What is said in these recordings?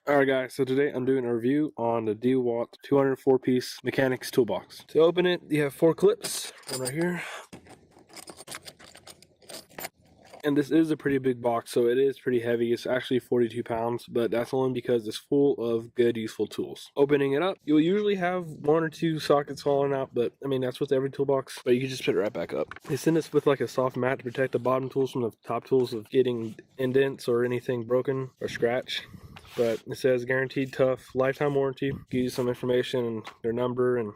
Alright guys, so today I'm doing a review on the Dewalt 204-piece mechanics toolbox. To open it, you have 4 clips, one right here. And this is a pretty big box, so it is pretty heavy. It's actually 42 pounds, but that's only because it's full of good, useful tools. Opening it up, you'll usually have 1 or 2 sockets falling out, but I mean, that's with every toolbox, but you can just put it right back up. They send us with like a soft mat to protect the bottom tools from the top tools of getting indents or anything broken or scratch. But it says guaranteed tough lifetime warranty. Give you some information and their number and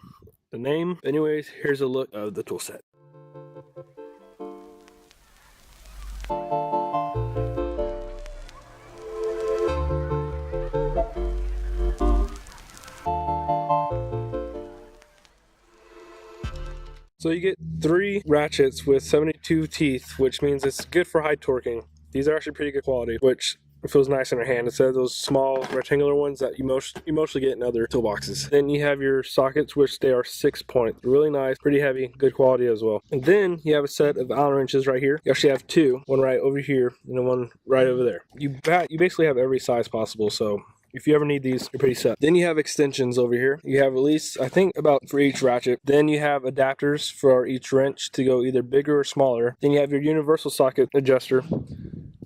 the name. Anyways, here's a look of the tool set. So you get 3 ratchets with 72 teeth, which means it's good for high torquing. These are actually pretty good quality, which feels nice in your hand instead of those small rectangular ones that you mostly get in other toolboxes. Then you have your sockets, which they are 6-point. Really nice, pretty heavy, good quality as well. And then you have a set of Allen wrenches right here. You actually have 2, one right over here and then one right over there. You basically have every size possible, so if you ever need these, you're pretty set. Then you have extensions over here. You have at least, I think, about for each ratchet. Then you have adapters for each wrench to go either bigger or smaller. Then you have your universal socket adjuster.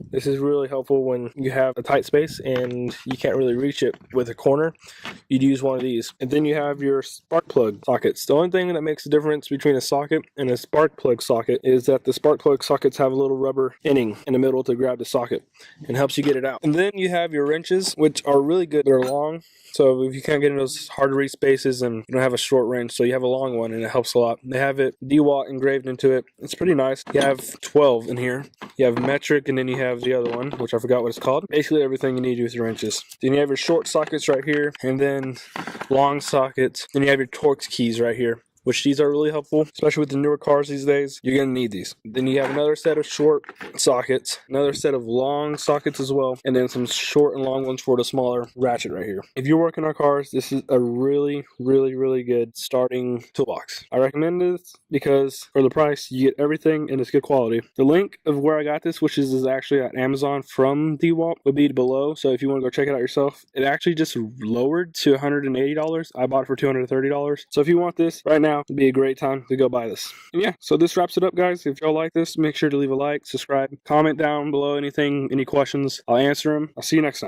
This is really helpful when you have a tight space and you can't really reach it with a corner. You'd use one of these. And then you have your spark plug sockets. The only thing that makes a difference between a socket and a spark plug socket is that the spark plug sockets have a little rubber inning in the middle to grab the socket and helps you get it out. And then you have your wrenches, which are really good. They're long, so if you can't get in those hard to reach spaces and you don't have a short wrench, so you have a long one and it helps a lot. They have it Dewalt engraved into it. It's pretty nice. You have 12 in here. You have metric, and then you have the other one, which I forgot what it's called. Basically everything you need with your wrenches. Then you have your short sockets right here, and then long sockets. Then you have your Torx keys right here, which these are really helpful, especially with the newer cars these days. You're gonna need these. Then you have another set of short sockets, another set of long sockets as well, and then some short and long ones for the smaller ratchet right here. If you're working on cars, this is a really good starting toolbox. I recommend this because for the price, you get everything and it's good quality. The link of where I got this, which is actually at Amazon from Dewalt, will be below. So if you want to go check it out yourself, it actually just lowered to $180. I bought it for $230. So if you want this right now, it'd be a great time to go buy this. And yeah, so this wraps it up, guys. If y'all like this, make sure to leave a like, subscribe, comment down below any questions. I'll answer them. I'll see you next time.